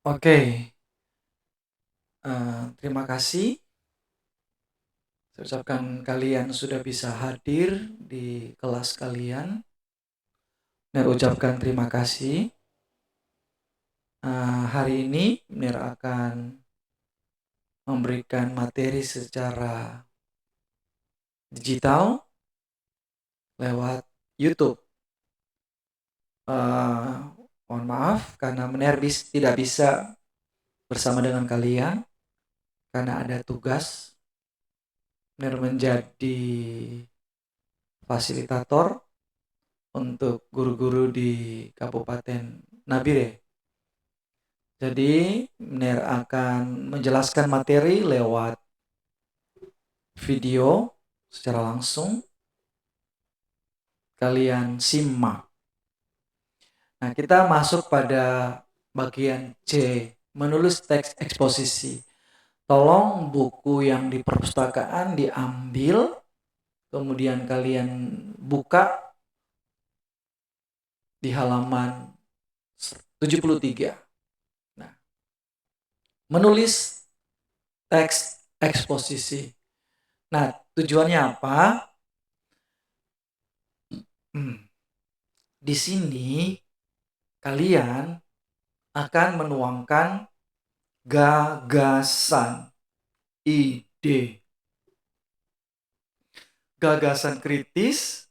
Oke, terima kasih. Saya ucapkan kalian sudah bisa hadir di kelas kalian. Dan ucapkan terima kasih. Hari ini Mir akan memberikan materi secara digital lewat YouTube. Mohon maaf karena Mir tidak bisa bersama dengan kalian karena ada tugas. Mir menjadi fasilitator untuk guru-guru di Kabupaten Nabire. Jadi, Mir akan menjelaskan materi lewat video secara langsung. Kalian simak. Nah, kita masuk pada bagian C, menulis teks eksposisi. Tolong buku yang di perpustakaan diambil, kemudian kalian buka di halaman 73. Nah, menulis teks eksposisi. Nah, tujuannya apa? Di sini kalian akan menuangkan gagasan, ide. Gagasan kritis,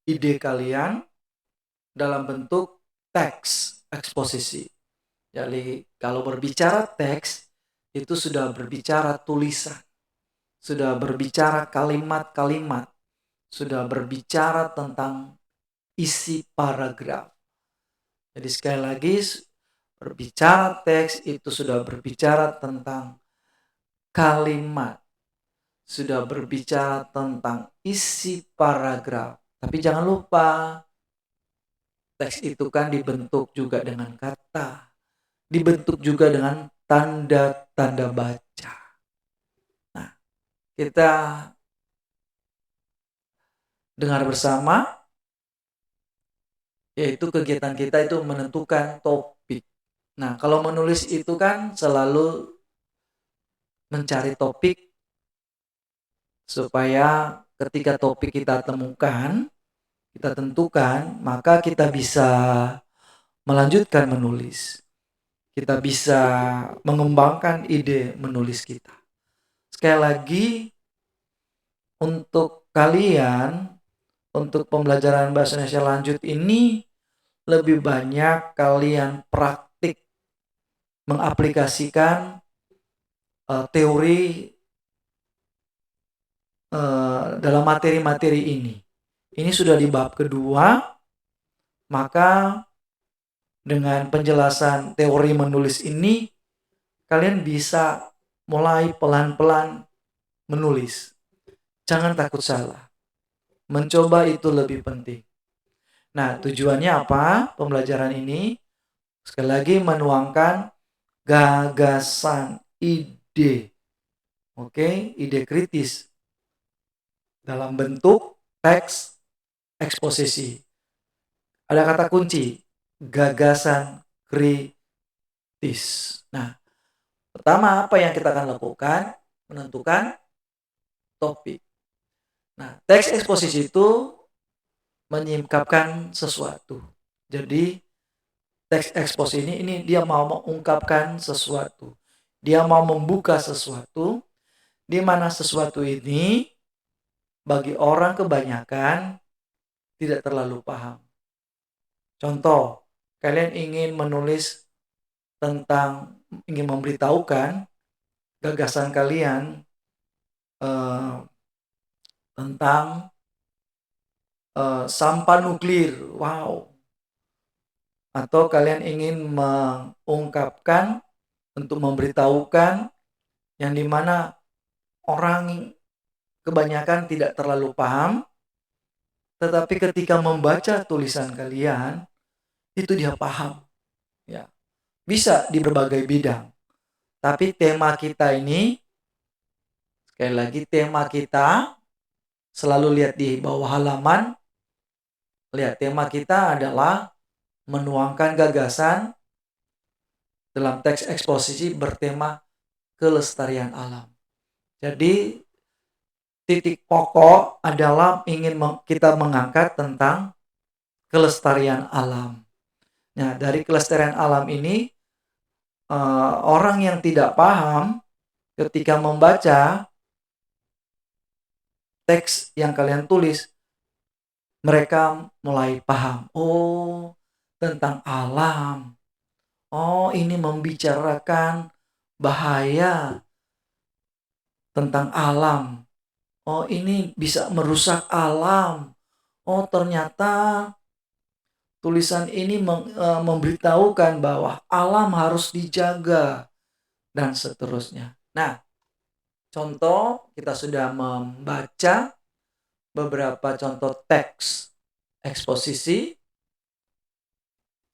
ide kalian dalam bentuk teks eksposisi. Jadi kalau berbicara teks, itu sudah berbicara tulisan, sudah berbicara kalimat-kalimat, sudah berbicara tentang isi paragraf. Jadi sekali lagi, berbicara teks itu sudah berbicara tentang kalimat, sudah berbicara tentang isi paragraf. Tapi jangan lupa, teks itu kan dibentuk juga dengan kata, dibentuk juga dengan tanda-tanda baca. Nah, kita dengar bersama, yaitu kegiatan kita itu menentukan topik. Nah, kalau menulis itu kan selalu mencari topik supaya ketika topik kita temukan, kita tentukan, maka kita bisa melanjutkan menulis. Kita bisa mengembangkan ide menulis kita. Sekali lagi, untuk kalian, untuk pembelajaran bahasa Indonesia lanjut ini, lebih banyak kalian praktik mengaplikasikan teori dalam materi-materi ini. Ini sudah di bab kedua, maka dengan penjelasan teori menulis ini, kalian bisa mulai pelan-pelan menulis. Jangan takut salah. Mencoba itu lebih penting. Nah, tujuannya apa? Pembelajaran ini sekali lagi menuangkan gagasan, ide. Oke, ide kritis dalam bentuk teks eksposisi. Ada kata kunci, gagasan kritis. Nah, pertama apa yang kita akan lakukan? Menentukan topik. Nah, teks eksposisi itu menyingkapkan sesuatu. Jadi teks ekspos ini dia mau mengungkapkan sesuatu. Dia mau membuka sesuatu, di mana sesuatu ini bagi orang kebanyakan tidak terlalu paham. Contoh, kalian ingin menulis tentang, ingin memberitahukan gagasan kalian tentang sampah nuklir. Wow. Atau kalian ingin mengungkapkan untuk memberitahukan yang dimana orang kebanyakan tidak terlalu paham, tetapi ketika membaca tulisan kalian itu dia paham. Ya, bisa di berbagai bidang. Tapi tema kita ini, sekali lagi tema kita, selalu lihat di bawah halaman. Lihat, tema kita adalah menuangkan gagasan dalam teks eksposisi bertema kelestarian alam. Jadi titik pokok adalah ingin kita mengangkat tentang kelestarian alam. Nah, dari kelestarian alam ini orang yang tidak paham ketika membaca teks yang kalian tulis, mereka mulai paham. Oh, tentang alam. Oh, ini membicarakan bahaya tentang alam. Oh, ini bisa merusak alam. Oh, ternyata tulisan ini memberitahukan bahwa alam harus dijaga dan seterusnya. Nah, contoh kita sudah membaca beberapa contoh teks eksposisi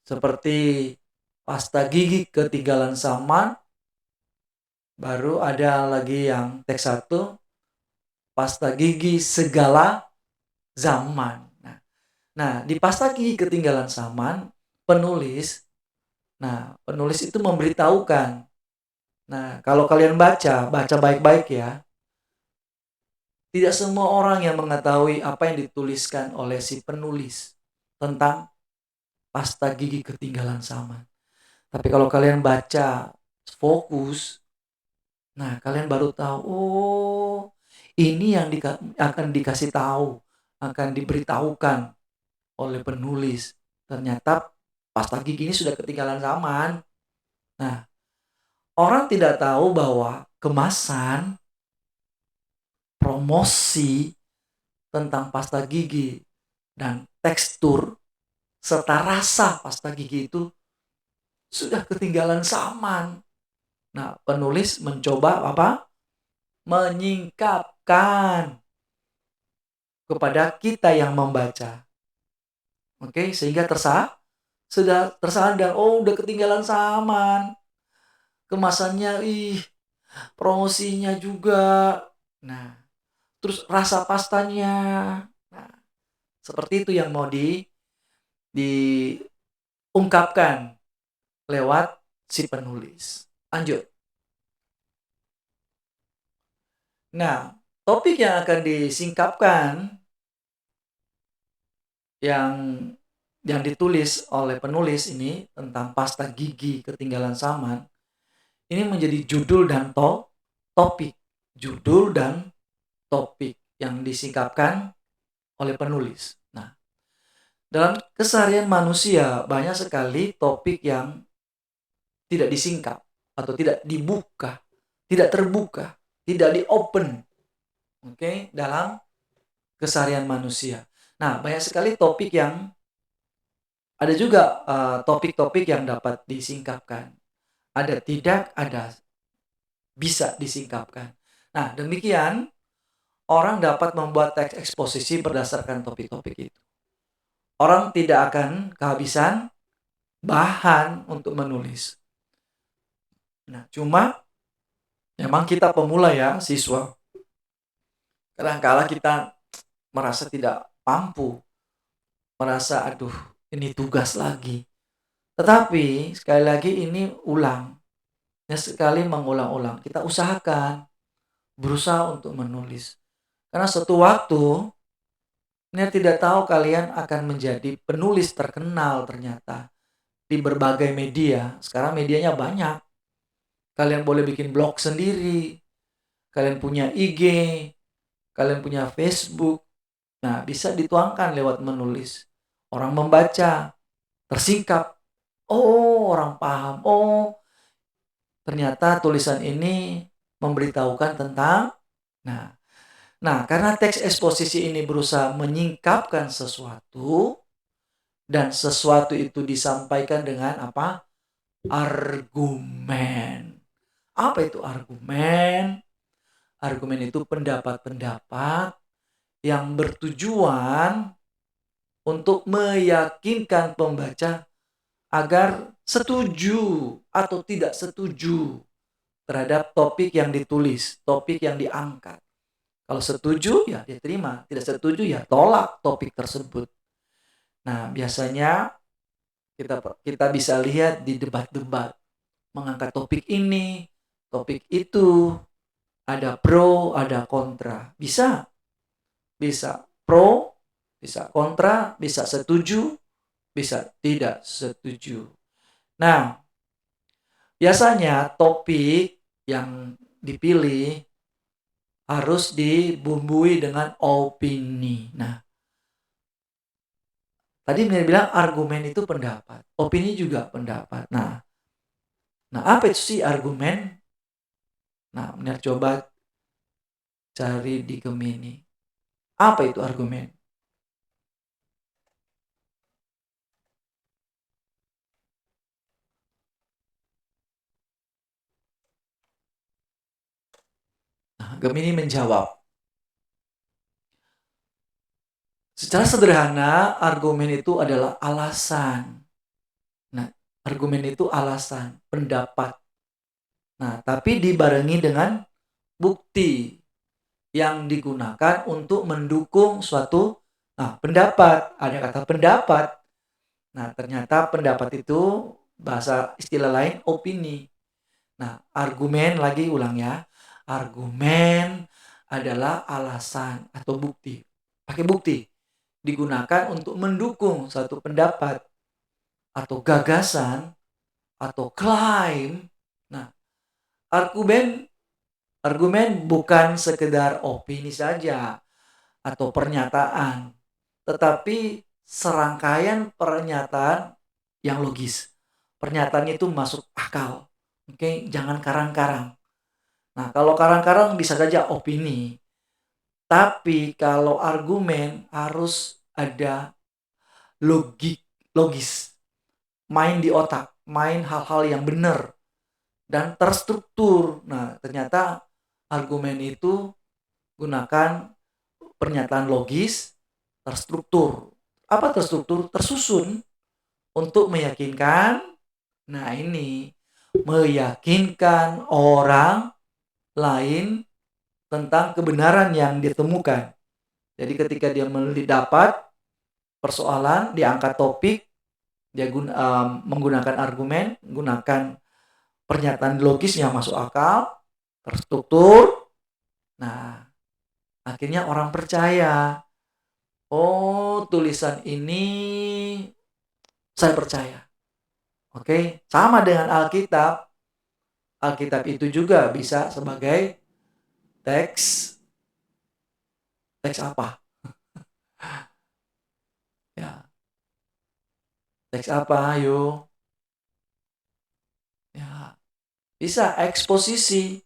seperti pasta gigi ketinggalan zaman. Baru ada lagi yang teks 1, pasta gigi segala zaman. Nah, di pasta gigi ketinggalan zaman, penulis itu memberitahukan. Nah, kalau kalian baca baik-baik ya. Tidak semua orang yang mengetahui apa yang dituliskan oleh si penulis tentang pasta gigi ketinggalan zaman. Tapi kalau kalian baca fokus, nah kalian baru tahu, oh ini yang akan dikasih tahu, akan diberitahukan oleh penulis. Ternyata pasta gigi ini sudah ketinggalan zaman. Nah, orang tidak tahu bahwa kemasan, promosi tentang pasta gigi dan tekstur serta rasa pasta gigi itu sudah ketinggalan zaman. Nah, penulis mencoba menyingkapkan kepada kita yang membaca. Oke, sehingga sudah tersadar, oh udah ketinggalan zaman. Kemasannya promosinya juga. Nah, terus rasa pastanya. Nah, seperti itu yang mau diungkapkan lewat si penulis. Lanjut. Nah, topik yang akan disingkapkan yang ditulis oleh penulis ini tentang pasta gigi ketinggalan zaman, ini menjadi judul dan topik. Judul dan topik yang disingkapkan oleh penulis. Nah, dalam keseharian manusia banyak sekali topik yang tidak disingkap atau tidak dibuka, tidak terbuka, tidak di-open. Oke, dalam keseharian manusia. Nah, banyak sekali topik yang ada juga topik-topik yang dapat disingkapkan. Ada tidak, ada bisa disingkapkan. Nah, demikian orang dapat membuat teks eksposisi berdasarkan topik-topik itu. Orang tidak akan kehabisan bahan untuk menulis. Nah, cuma memang kita pemula ya, siswa. Kadang-kala kita merasa tidak mampu. Merasa, aduh, ini tugas lagi. Tetapi, sekali lagi ini ulang. Ya, sekali mengulang-ulang. Kita usahakan, berusaha untuk menulis. Karena suatu waktu, ini tidak tahu kalian akan menjadi penulis terkenal ternyata. Di berbagai media. Sekarang medianya banyak. Kalian boleh bikin blog sendiri. Kalian punya IG. Kalian punya Facebook. Nah, bisa dituangkan lewat menulis. Orang membaca, tersingkap. Oh, orang paham. Oh, ternyata tulisan ini memberitahukan tentang. Nah, karena teks eksposisi ini berusaha menyingkapkan sesuatu, dan sesuatu itu disampaikan dengan apa? Argumen. Apa itu argumen? Argumen itu pendapat-pendapat yang bertujuan untuk meyakinkan pembaca agar setuju atau tidak setuju terhadap topik yang ditulis, topik yang diangkat. Kalau setuju ya diterima, tidak setuju ya tolak topik tersebut. Nah, biasanya kita bisa lihat di debat-debat. mengangkat topik ini, topik itu, ada pro, ada kontra. Bisa pro, bisa kontra, bisa setuju, bisa tidak setuju. Nah, biasanya topik yang dipilih harus dibumbui dengan opini. Nah, tadi Mira bilang argumen itu pendapat, opini juga pendapat. Nah, apa itu sih argumen? Nah, Mira coba cari di Gemini. Apa itu argumen? Nah, Gemini menjawab. Secara sederhana, argumen itu adalah alasan. Nah, argumen itu alasan, pendapat. Nah, tapi dibarengi dengan bukti yang digunakan untuk mendukung suatu pendapat. Ada kata pendapat. Nah, ternyata pendapat itu bahasa istilah lain opini. Nah, argumen lagi ulang ya. Argumen adalah alasan atau bukti. Pakai bukti. Digunakan untuk mendukung suatu pendapat atau gagasan atau klaim. Nah, argumen bukan sekedar opini saja atau pernyataan, tetapi serangkaian pernyataan yang logis. Pernyataannya itu masuk akal. Oke, jangan karang-karang. Nah, kalau karang-karang bisa saja opini. Tapi kalau argumen harus ada logis. Main di otak, main hal-hal yang benar dan terstruktur. Nah, ternyata argumen itu gunakan pernyataan logis, terstruktur. Apa terstruktur? Tersusun untuk meyakinkan. Nah, ini meyakinkan orang lain tentang kebenaran yang ditemukan. Jadi ketika dia mendapat persoalan, diangkat topik, dia menggunakan argumen, menggunakan pernyataan logis yang masuk akal, terstruktur. Nah, akhirnya orang percaya. Oh, tulisan ini saya percaya. Oke, sama dengan Alkitab. Alkitab itu juga bisa sebagai teks apa? Ya, teks apa? Ayo. Ya, bisa eksposisi.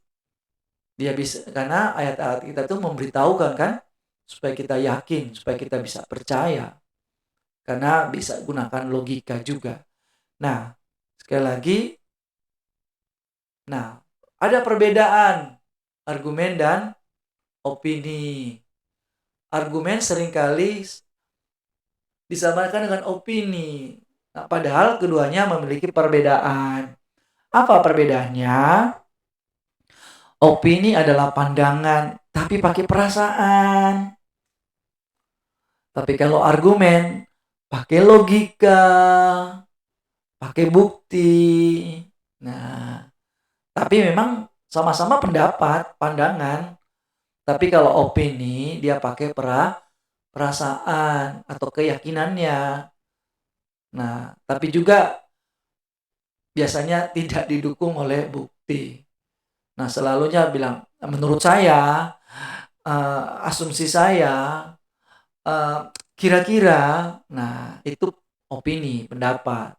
Dia bisa, karena ayat-ayat kita itu memberitahukan kan, supaya kita yakin, supaya kita bisa percaya. Karena bisa gunakan logika juga. Nah, sekali lagi, ada perbedaan argumen dan opini. Argumen seringkali disamakan dengan opini. Nah, padahal keduanya memiliki perbedaan. Apa perbedaannya? Opini adalah pandangan, tapi pakai perasaan. Tapi kalau argumen, pakai logika, pakai bukti. Nah, tapi memang sama-sama pendapat, pandangan. Tapi kalau opini, dia pakai perasaan atau keyakinannya. Nah, tapi juga biasanya tidak didukung oleh bukti. Nah, selalunya bilang, menurut saya, asumsi saya, kira-kira. Nah, itu opini, pendapat.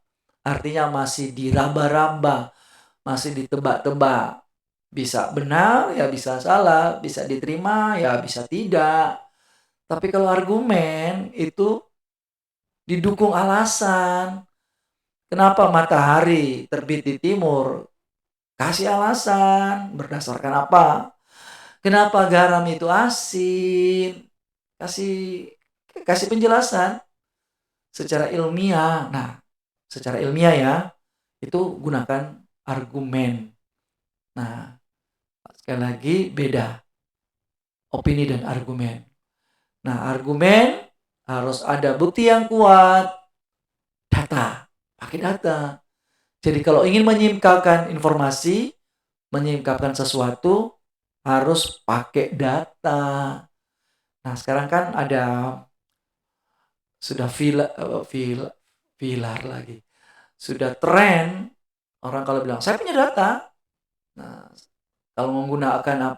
Artinya masih diraba-raba, masih ditebak-tebak. Bisa benar, ya bisa salah, bisa diterima, ya bisa tidak. Tapi kalau argumen itu didukung alasan. Kenapa matahari terbit di timur? Kasih alasan. Berdasarkan apa? Kenapa garam itu asin? Kasih penjelasan secara ilmiah. Nah, secara ilmiah ya, itu gunakan argumen. Nah, sekali lagi beda opini dan argumen. Nah, argumen harus ada bukti yang kuat, data, pakai data. Jadi kalau ingin menyimpulkan informasi, menyimpulkan sesuatu, harus pakai data. Nah, sekarang kan ada sudah vilar lagi. Sudah tren orang kalau bilang saya punya data. Nah, kalau menggunakan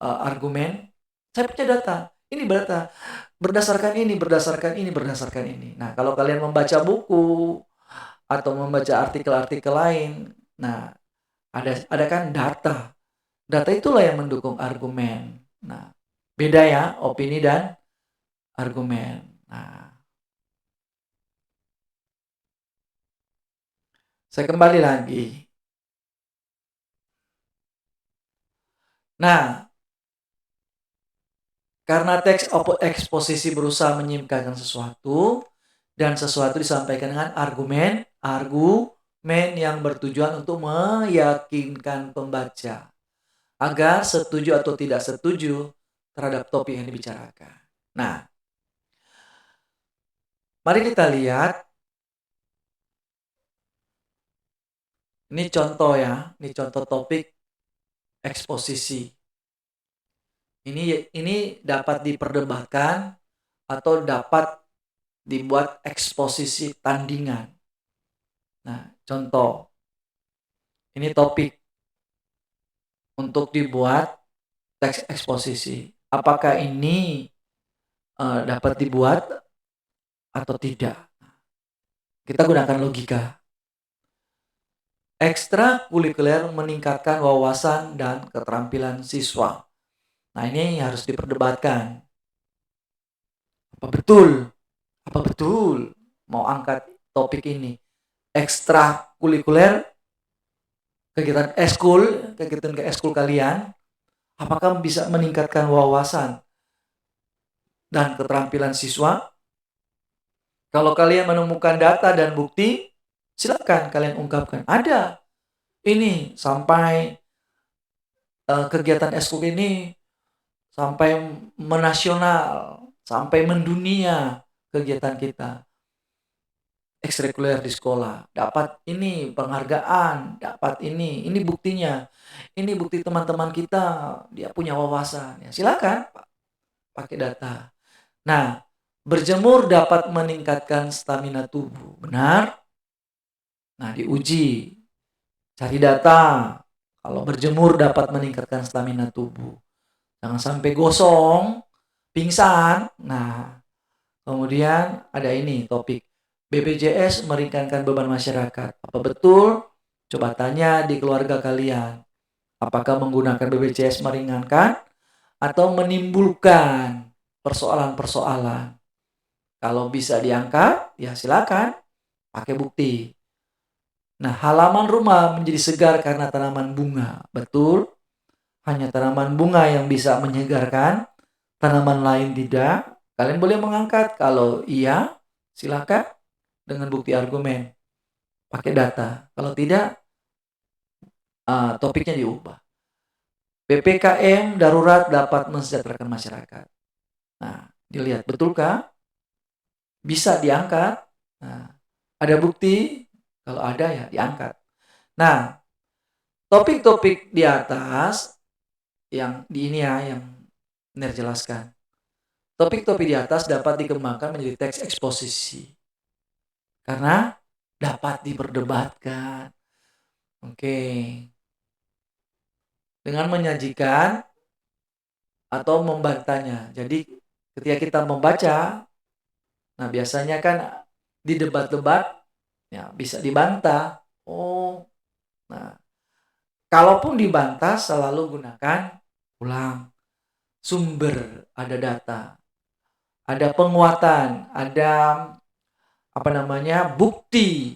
argumen, saya punya data. Ini data berdasarkan ini, berdasarkan ini, berdasarkan ini. Nah, kalau kalian membaca buku atau membaca artikel-artikel lain, nah ada kan data. Data itulah yang mendukung argumen. Nah, beda ya opini dan argumen. Nah, saya kembali lagi. Nah, karena teks eksposisi berusaha menyimpulkan sesuatu dan sesuatu disampaikan dengan argumen yang bertujuan untuk meyakinkan pembaca agar setuju atau tidak setuju terhadap topik yang dibicarakan. Nah, mari kita lihat. Ini contoh ya, ini contoh topik eksposisi. Ini dapat diperdebatkan atau dapat dibuat eksposisi tandingan. Nah, contoh. Ini topik untuk dibuat teks eksposisi. Apakah ini dapat dibuat atau tidak? Kita gunakan logika. Ekstrakurikuler meningkatkan wawasan dan keterampilan siswa. Nah, ini harus diperdebatkan. Apa betul mau angkat topik ini? Ekstrakurikuler, kegiatan ekskul kalian, apakah bisa meningkatkan wawasan dan keterampilan siswa? Kalau kalian menemukan data dan bukti, silakan kalian ungkapkan. Ada ini sampai kegiatan ekskul ini sampai menasional, sampai mendunia kegiatan kita. Ekstrakurikuler di sekolah, dapat ini penghargaan, dapat ini buktinya. Ini bukti teman-teman kita, dia punya wawasan. Ya, silakan pakai data. Nah, berjemur dapat meningkatkan stamina tubuh. Benar? Nah, diuji. Cari data. Kalau berjemur dapat meningkatkan stamina tubuh. Jangan sampai gosong, pingsan. Nah, kemudian ada ini topik. BPJS meringankan beban masyarakat. Apa betul? Coba tanya di keluarga kalian. Apakah menggunakan BPJS meringankan atau menimbulkan persoalan-persoalan? Kalau bisa diangkat, ya silakan pakai bukti. Nah, halaman rumah menjadi segar karena tanaman bunga. Betul? Hanya tanaman bunga yang bisa menyegarkan, tanaman lain tidak. Kalian boleh mengangkat. Kalau iya, silakan dengan bukti argumen. Pakai data. Kalau tidak, topiknya diubah. PPKM darurat dapat mensejahterakan masyarakat. Nah, dilihat betulkah? Bisa diangkat. Nah, ada bukti. Kalau ada ya diangkat. Nah, topik-topik di atas yang di ini ya yang Ner jelaskan. Topik-topik di atas dapat dikembangkan menjadi teks eksposisi. Karena dapat diperdebatkan. Oke. Dengan menyajikan atau membantahnya. Jadi ketika kita membaca, nah biasanya kan di debat-debat ya bisa dibantah. Oh, nah kalaupun dibantah selalu gunakan ulang sumber, ada data, ada penguatan, ada bukti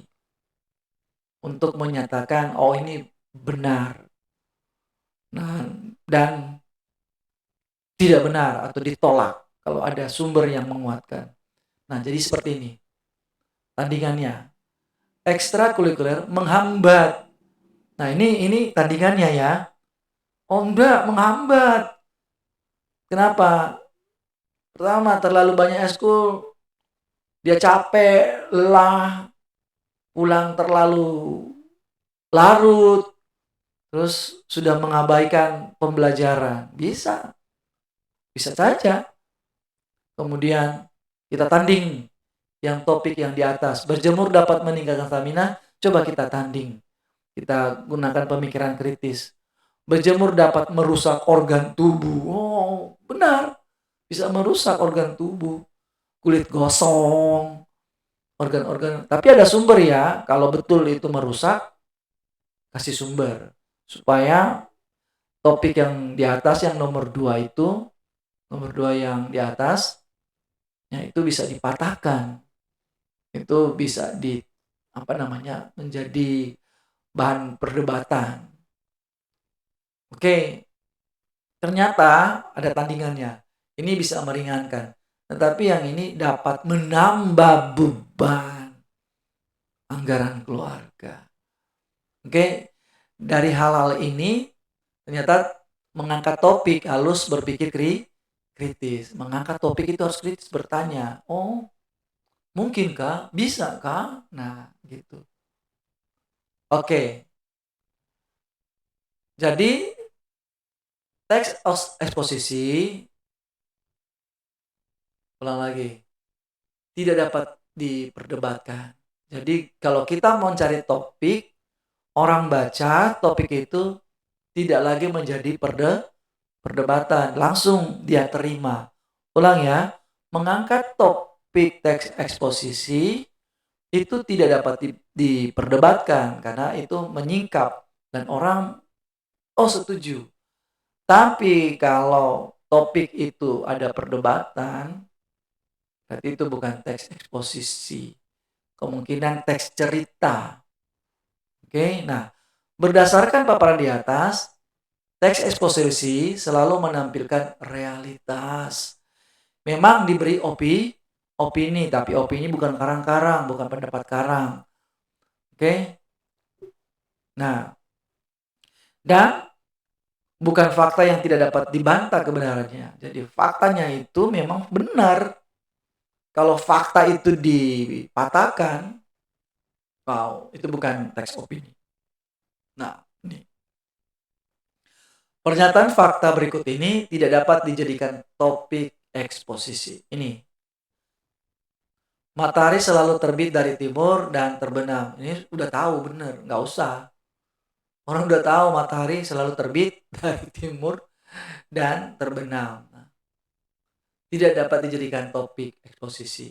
untuk menyatakan oh ini benar. Nah, dan tidak benar atau ditolak kalau ada sumber yang menguatkan. Nah, jadi seperti ini tandingannya. Ekstrakurikuler menghambat. Nah, ini tandingannya ya. Oh, enggak, menghambat. Kenapa? Pertama, terlalu banyak ekskul. Dia capek, lelah, pulang terlalu larut, terus sudah mengabaikan pembelajaran. Bisa saja. Kemudian kita tanding yang topik yang di atas. Berjemur dapat meningkatkan stamina, coba kita tanding. Kita gunakan pemikiran kritis. Berjemur dapat merusak organ tubuh. Oh, benar. Bisa merusak organ tubuh. Kulit gosong, organ-organ. Tapi ada sumber ya. Kalau betul itu merusak, kasih sumber. Supaya topik yang di atas yang nomor 2 itu, nomor 2 yang di atas, ya itu bisa dipatahkan. Itu bisa menjadi bahan perdebatan. Oke, ternyata ada tandingannya. Ini bisa meringankan. Tetapi yang ini dapat menambah beban anggaran keluarga. Oke, dari hal-hal ini ternyata mengangkat topik harus berpikir kritis. Mengangkat topik itu harus kritis, bertanya, oh mungkinkah? Bisakah? Nah, gitu. Oke. Jadi teks eksposisi, ulang lagi, tidak dapat diperdebatkan. Jadi kalau kita mau cari topik, orang baca topik itu tidak lagi menjadi perdebatan, langsung dia terima. Ulang ya, mengangkat topik teks eksposisi itu tidak dapat diperdebatkan karena itu menyingkap dan orang setuju. Tapi kalau topik itu ada perdebatan, berarti itu bukan teks eksposisi. Kemungkinan teks cerita. Oke, nah berdasarkan paparan di atas, teks eksposisi selalu menampilkan realitas. Memang diberi opini, tapi opini bukan karang-karang, bukan pendapat karang. Oke. Nah, dan bukan fakta yang tidak dapat dibantah kebenarannya. Jadi faktanya itu memang benar. Kalau fakta itu dipatahkan, itu bukan teks opini. Nah, ini. Pernyataan fakta berikut ini tidak dapat dijadikan topik eksposisi. Ini. Matahari selalu terbit dari timur dan terbenam. Ini udah tahu bener, nggak usah. Orang udah tahu matahari selalu terbit dari timur dan terbenam. Tidak dapat dijadikan topik eksposisi.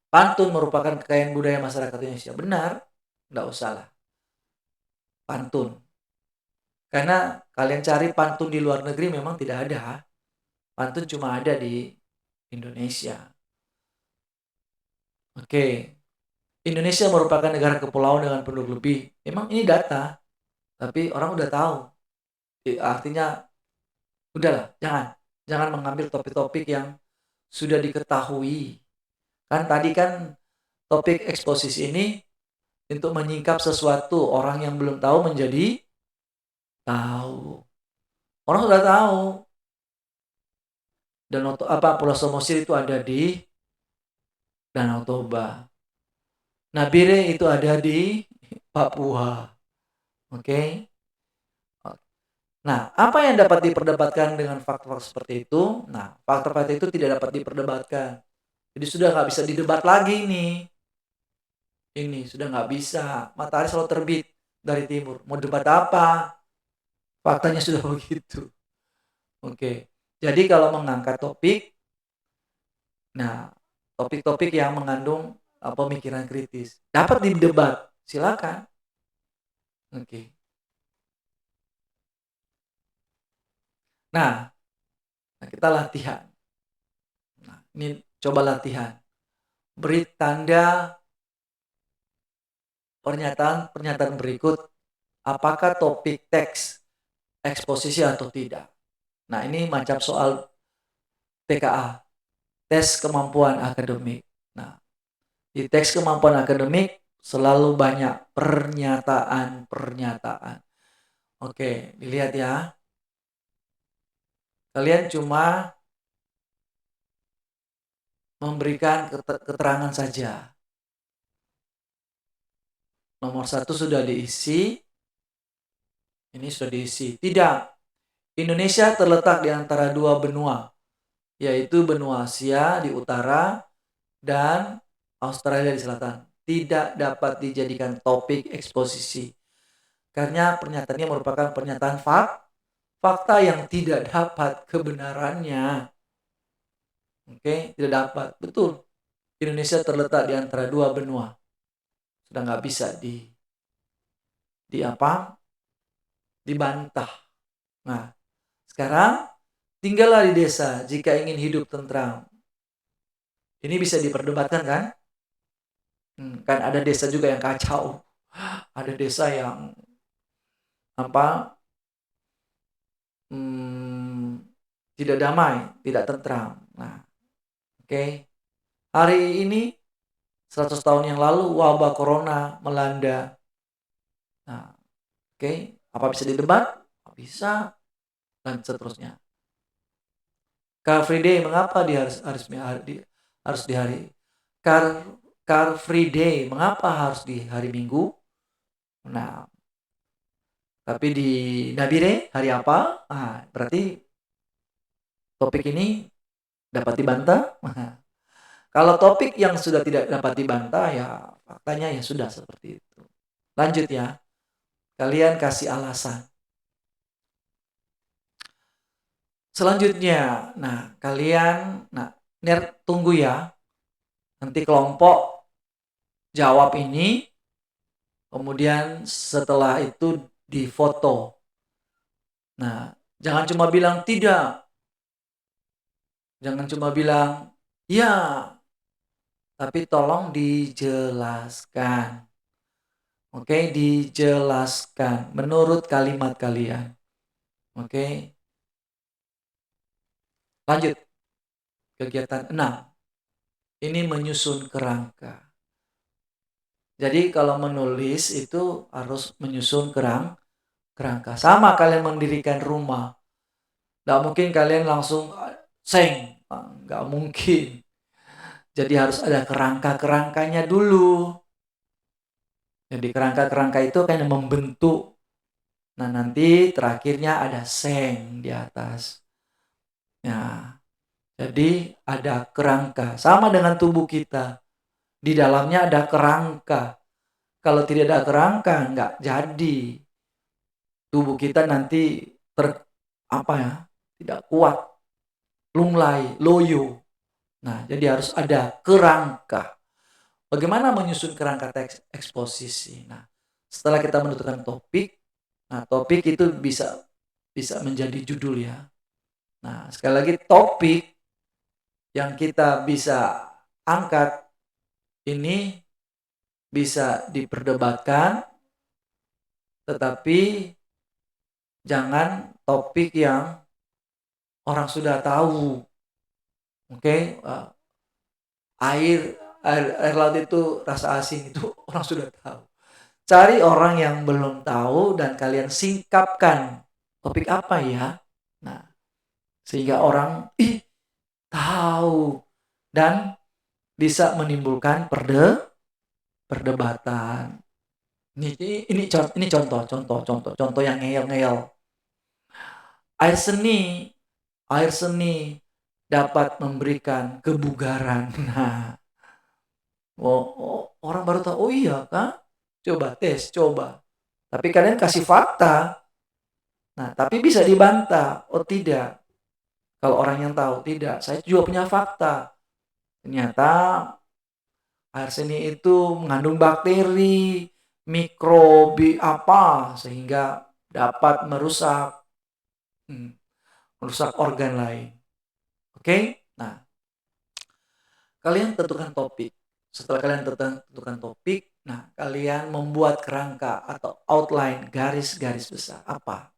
Pantun merupakan kekayaan budaya masyarakat Indonesia. Benar, nggak usah lah. Pantun. Karena kalian cari pantun di luar negeri memang tidak ada. Pantun cuma ada di Indonesia. Oke. Indonesia merupakan negara kepulauan dengan penduduk lebih. Memang ini data. Tapi orang udah tahu. Artinya, udahlah, jangan mengambil topik-topik yang sudah diketahui. Kan tadi kan topik eksposisi ini untuk menyingkap sesuatu, orang yang belum tahu menjadi tahu. Orang sudah tahu. Dan Pulau Samosir itu ada di Danau Toba. Nabire itu ada di Papua. Oke. Nah, apa yang dapat diperdebatkan dengan faktor seperti itu? Nah, faktor-faktor itu tidak dapat diperdebatkan. Jadi sudah nggak bisa didebat lagi nih. Ini sudah nggak bisa. Matahari selalu terbit dari timur. Mau debat apa? Faktanya sudah begitu. Oke. Jadi kalau mengangkat topik, nah topik-topik yang mengandung pemikiran kritis dapat didebat, silakan. Oke. Nah, kita latihan. Nah, ini coba latihan. Beri tanda pernyataan berikut, apakah topik teks eksposisi atau tidak. Nah, ini macam soal TKA, tes kemampuan akademik. Nah, di tes kemampuan akademik selalu banyak pernyataan-pernyataan. Oke, dilihat ya. Kalian cuma memberikan keterangan saja. Nomor 1 sudah diisi, Ini sudah diisi. Tidak. Indonesia terletak di antara dua benua, yaitu benua Asia di utara dan Australia di selatan. Tidak dapat dijadikan topik eksposisi. Karena pernyataannya merupakan pernyataan fakta yang tidak dapat kebenarannya. Oke, tidak dapat. Betul. Indonesia terletak di antara dua benua. Sudah nggak bisa dibantah. Nah, sekarang tinggallah di desa jika ingin hidup tentram. Ini bisa diperdebatkan kan? Kan ada desa juga yang kacau. Ada desa yang tidak damai, tidak tentram. Nah, oke. Hari ini 100 tahun yang lalu wabah corona melanda. Nah, oke. Apa bisa didebat? Bisa, dan seterusnya. Car Free Day, mengapa harus di hari Car Free Day, mengapa harus di hari Minggu? Nah, tapi di Nabire hari apa? Nah, berarti topik ini dapat dibantah. Kalau topik yang sudah tidak dapat dibantah, ya faktanya ya sudah seperti itu. Lanjut ya. Kalian kasih alasan. Selanjutnya, kalian tunggu ya. Nanti kelompok jawab ini, kemudian setelah itu difoto. Nah, jangan cuma bilang tidak. Jangan cuma bilang ya, tapi tolong dijelaskan. Oke, dijelaskan menurut kalimat kalian. Oke. Lanjut. Kegiatan 6. Ini menyusun kerangka. Jadi kalau menulis itu harus menyusun kerangka. Sama kalian mendirikan rumah. Nggak mungkin kalian langsung seng. Nggak mungkin. Jadi harus ada kerangka-kerangkanya dulu. Jadi kerangka-kerangka itu kan yang membentuk. Nah, nanti terakhirnya ada seng di atas. Nah, jadi ada kerangka. Sama dengan tubuh kita. Di dalamnya ada kerangka. Kalau tidak ada kerangka, nggak jadi. Tubuh kita nanti tidak kuat. Lunglai, loyo. Nah, jadi harus ada kerangka. Bagaimana menyusun kerangka teks eksposisi? Nah, setelah kita menentukan topik, topik itu bisa menjadi judul ya. Nah, sekali lagi topik yang kita bisa angkat ini bisa diperdebatkan, tetapi jangan topik yang orang sudah tahu. Oke, air laut itu rasa asing, itu orang sudah tahu. Cari orang yang belum tahu dan kalian singkapkan topik apa ya. Nah, sehingga orang tahu dan bisa menimbulkan perdebatan. Ini contoh yang ngeyel-ngeyel. Air seni dapat memberikan kebugaran. Nah, orang baru tahu. Oh iya kan? Coba tes, coba. Tapi kalian kasih fakta. Nah, tapi bisa dibantah. Oh tidak. Kalau orang yang tahu, tidak. Saya juga punya fakta. Ternyata air seni itu mengandung bakteri, mikrobi apa, sehingga dapat merusak organ lain. Oke? Nah, kalian tentukan topik. Setelah kalian tentukan topik, kalian membuat kerangka atau outline, garis-garis besar. Apa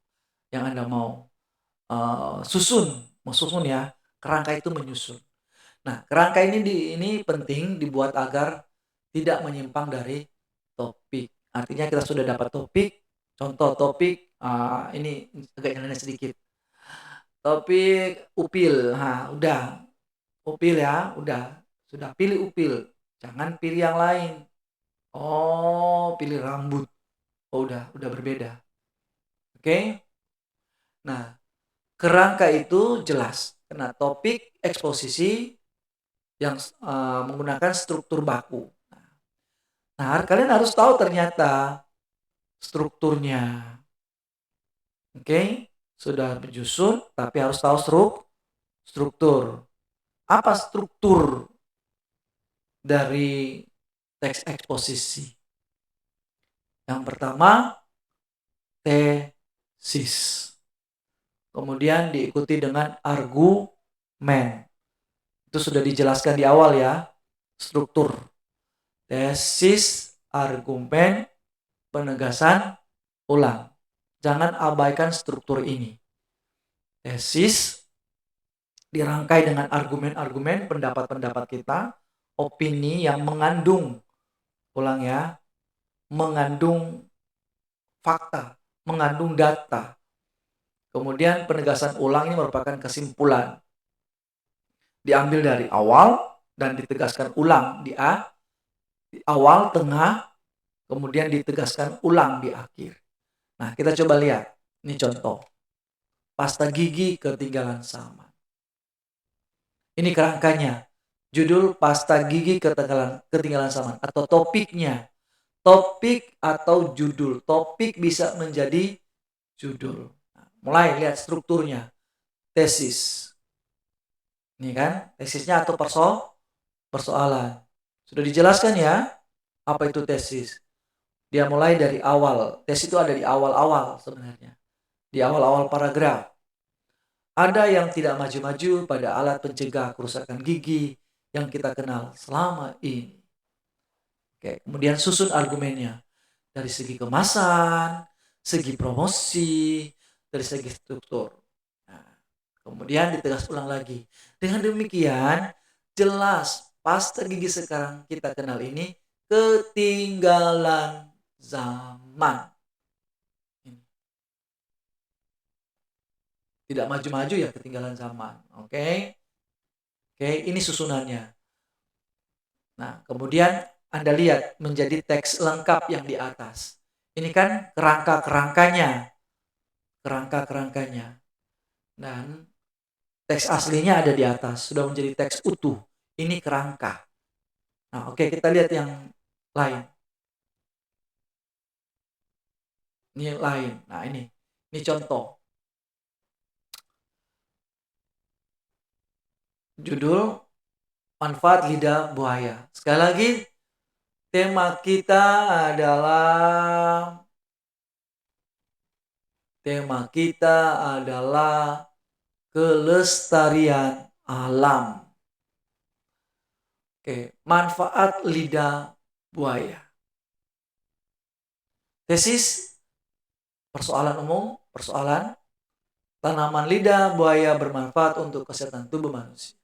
yang Anda mau susun? Mau susun ya, kerangka itu menyusun. Nah, kerangka ini penting dibuat agar tidak menyimpang dari topik. Artinya kita sudah dapat topik, contoh topik, ini agak nyeleneh sedikit. Topik upil, udah. Upil ya, udah. Sudah pilih upil, jangan pilih yang lain. Oh, pilih rambut. Oh, udah berbeda. Oke. Nah, kerangka itu jelas. Karena topik eksposisi yang menggunakan struktur baku. Nah, kalian harus tahu ternyata strukturnya. Oke, sudah menyusun, tapi harus tahu struktur. Apa struktur dari teks eksposisi? Yang pertama, tesis. Kemudian diikuti dengan argumen. Itu sudah dijelaskan di awal ya, struktur. Tesis, argumen, penegasan, ulang. Jangan abaikan struktur ini. Tesis dirangkai dengan argumen-argumen, pendapat-pendapat kita, opini yang mengandung, ulang ya, mengandung fakta, mengandung data. Kemudian penegasan ulang ini merupakan kesimpulan. Diambil dari awal dan ditegaskan ulang di awal, tengah, kemudian ditegaskan ulang di akhir. Nah, kita coba lihat. Ini contoh. Pasta gigi ketinggalan zaman. Ini kerangkanya. Judul pasta gigi ketinggalan zaman atau topiknya. Topik atau judul. Topik bisa menjadi judul. Nah, mulai lihat strukturnya. Tesis. Ini kan tesisnya atau persoalan. Sudah dijelaskan ya apa itu tesis. Dia mulai dari awal. Tesis itu ada di awal-awal sebenarnya. Di awal-awal paragraf. Ada yang tidak maju-maju pada alat pencegah kerusakan gigi yang kita kenal selama ini. Oke, kemudian susun argumennya. Dari segi kemasan, segi promosi, dari segi struktur. Nah, kemudian ditegas ulang lagi. Dengan demikian, jelas pasta gigi sekarang kita kenal ini ketinggalan zaman. Tidak maju-maju ya, ketinggalan zaman. Oke, ini susunannya. Nah, kemudian Anda lihat menjadi teks lengkap yang di atas. Ini kan kerangka-kerangkanya. Dan teks aslinya ada di atas, sudah menjadi teks utuh. Ini kerangka. Nah, oke, kita lihat yang lain. Ini lain. Nah, ini contoh. Judul manfaat lidah buaya. Sekali lagi, tema kita adalah kelestarian alam. Oke, manfaat lidah buaya. Tesis, persoalan umum, tanaman lidah buaya bermanfaat untuk kesehatan tubuh manusia.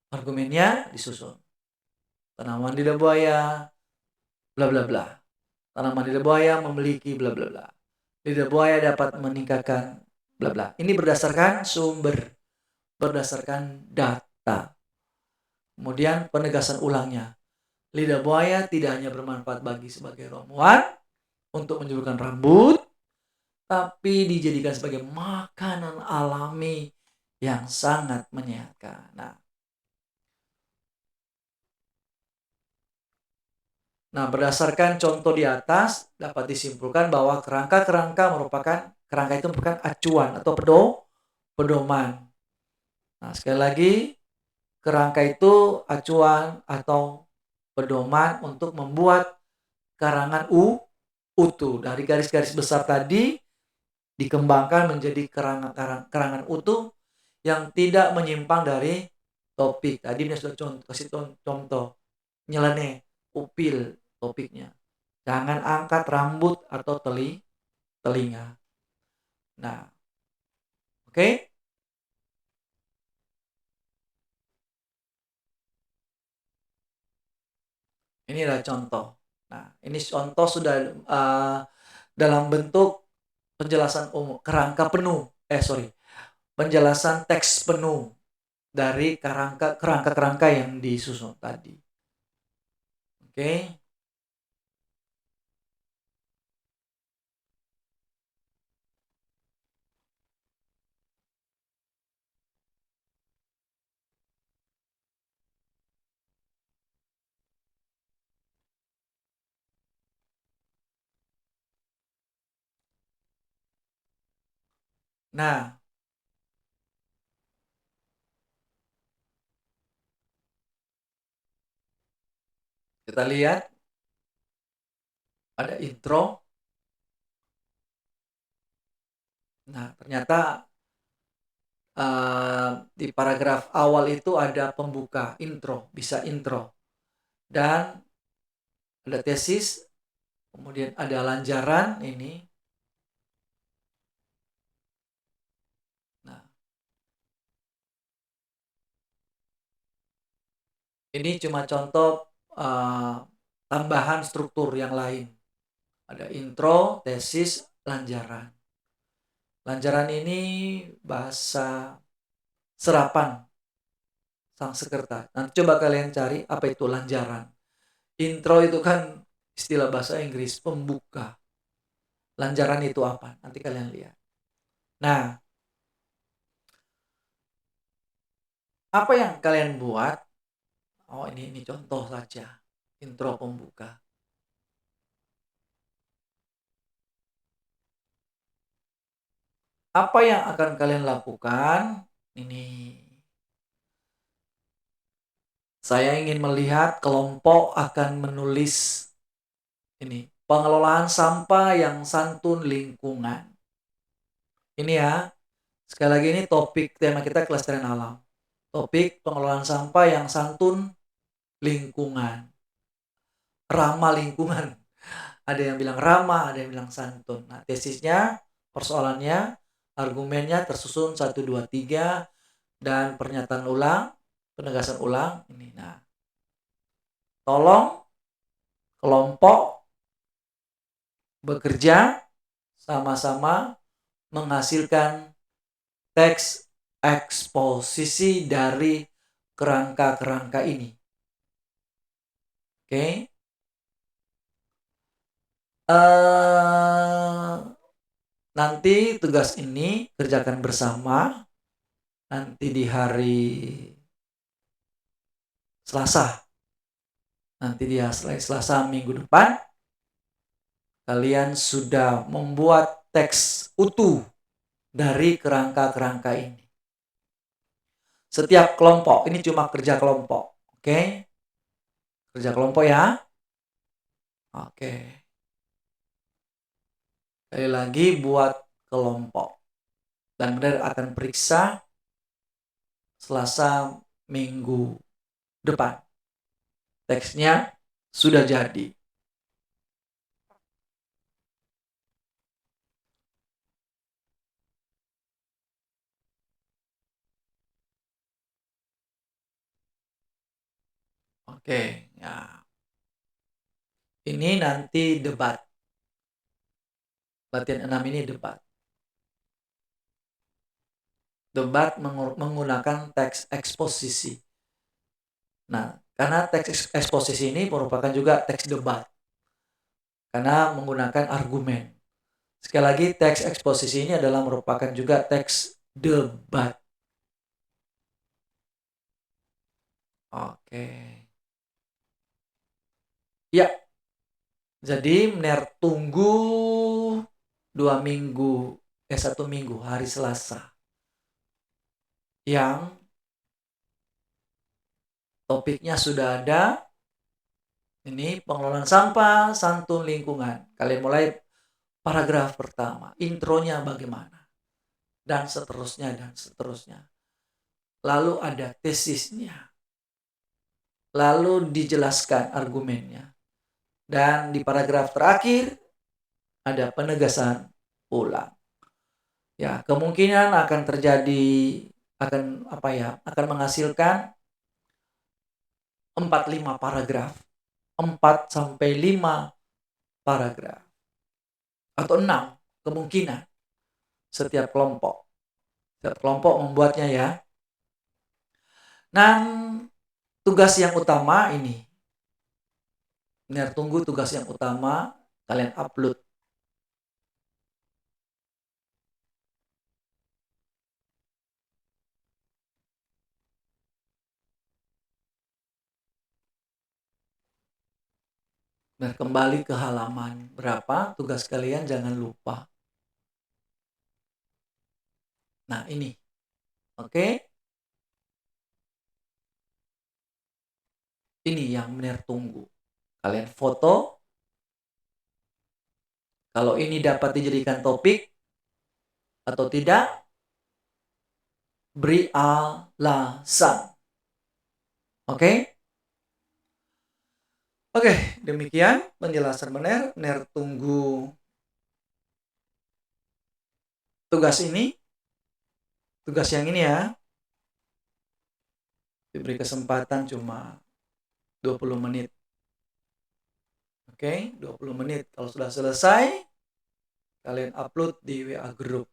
Argumennya disusun. Tanaman lidah buaya, bla bla bla. Tanaman lidah buaya memiliki bla bla bla. Lidah buaya dapat meningkatkan bla bla. Ini berdasarkan sumber, berdasarkan data. Kemudian penegasan ulangnya. Lidah buaya tidak hanya bermanfaat bagi sebagai ramuan untuk menyuburkan rambut, tapi dijadikan sebagai makanan alami yang sangat menyehatkan. Nah, berdasarkan contoh di atas dapat disimpulkan bahwa kerangka itu merupakan acuan atau pedoman. Nah, sekali lagi, kerangka itu acuan atau pedoman untuk membuat karangan utuh. Dari garis-garis besar tadi dikembangkan menjadi karangan utuh yang tidak menyimpang dari topik. Tadi ini sudah kasih contoh. Nyeleneh, upil topiknya. Jangan angkat rambut atau telinga. Nah, oke. Ini adalah contoh. Nah, ini contoh sudah dalam bentuk penjelasan umum, penjelasan teks penuh dari kerangka yang disusun tadi. Oke. Nah, kita lihat ada intro. Nah, ternyata di paragraf awal itu ada pembuka, intro, bisa intro. Dan ada tesis, kemudian ada lanjaran ini. Nah, ini cuma contoh tambahan struktur yang lain. Ada intro, tesis, lanjaran. Lanjaran ini bahasa serapan Sanskerta. Nanti coba kalian cari apa itu lanjaran. Intro itu kan istilah bahasa Inggris, pembuka. Lanjaran itu apa? Nanti kalian lihat. Nah, apa yang kalian buat? Oh, ini contoh saja. Intro pembuka. Apa yang akan kalian lakukan? Ini saya ingin melihat kelompok akan menulis ini pengelolaan sampah yang santun lingkungan. Ini ya, sekali lagi ini topik tema kita kelestarian alam. Topik pengelolaan sampah yang santun lingkungan. Ramah lingkungan. Ada yang bilang ramah, ada yang bilang santun. Nah, tesisnya, persoalannya, argumennya tersusun 1, 2, 3, dan pernyataan ulang, penegasan ulang. Ini. Nah, tolong kelompok bekerja sama-sama menghasilkan teks eksposisi dari kerangka-kerangka ini. Oke. Nanti tugas ini kerjakan bersama. Nanti di hari Selasa. Nanti di hari Selasa minggu depan kalian sudah membuat teks utuh dari kerangka-kerangka ini. Setiap kelompok, ini cuma kerja kelompok. Oke? Kerja kelompok ya. Oke. Sekali lagi buat kelompok. Dan benar akan periksa Selasa minggu depan. Teksnya sudah jadi. Oke, ya. Ini nanti debat. Latihan 6 ini debat. Debat menggunakan teks eksposisi. Nah, karena teks eksposisi ini merupakan juga teks debat. Karena menggunakan argumen. Sekali lagi, teks eksposisi ini adalah merupakan juga teks debat. Oke. Ya, jadi Mner tunggu 1 minggu, hari Selasa. Yang topiknya sudah ada. Ini pengelolaan sampah, santun lingkungan. Kalian mulai paragraf pertama. Intronya bagaimana. Dan seterusnya, dan seterusnya. Lalu ada tesisnya. Lalu dijelaskan argumennya. Dan di paragraf terakhir ada penegasan ulang. Ya, kemungkinan akan terjadi akan menghasilkan 4-5 paragraf. 4 sampai 5 paragraf. Atau 6 kemungkinan setiap kelompok. Setiap kelompok membuatnya ya. Dan tugas yang utama ini. Benar, tunggu tugas yang utama kalian upload. Dan kembali ke halaman berapa tugas kalian, jangan lupa Nah, ini. Oke. Ini yang Mner tunggu. Kalian foto. Kalau ini dapat dijadikan topik atau tidak, beri alasan. Oke? Oke, demikian penjelasan Mner. Mner tunggu tugas ini. Tugas yang ini ya. Diberi kesempatan cuma 20 menit. Oke, 20 menit. Kalau sudah selesai, kalian upload di WA group.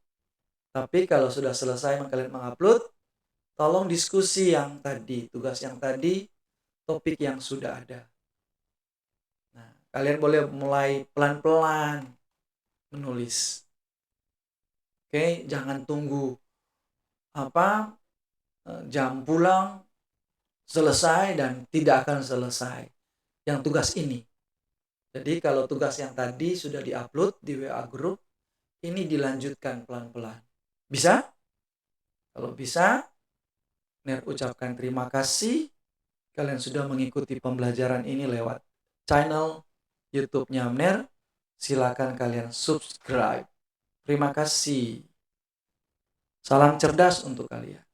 Tapi kalau sudah selesai kalian mengupload, tolong diskusi yang tadi, tugas yang tadi, topik yang sudah ada. Nah, kalian boleh mulai pelan-pelan menulis. Oke, jangan tunggu jam pulang selesai dan tidak akan selesai. Yang tugas ini. Jadi kalau tugas yang tadi sudah diupload di WA group, ini dilanjutkan pelan-pelan. Bisa? Kalau bisa, Mner ucapkan terima kasih. Kalian sudah mengikuti pembelajaran ini lewat channel YouTube-nya Mner. Silakan kalian subscribe. Terima kasih. Salam cerdas untuk kalian.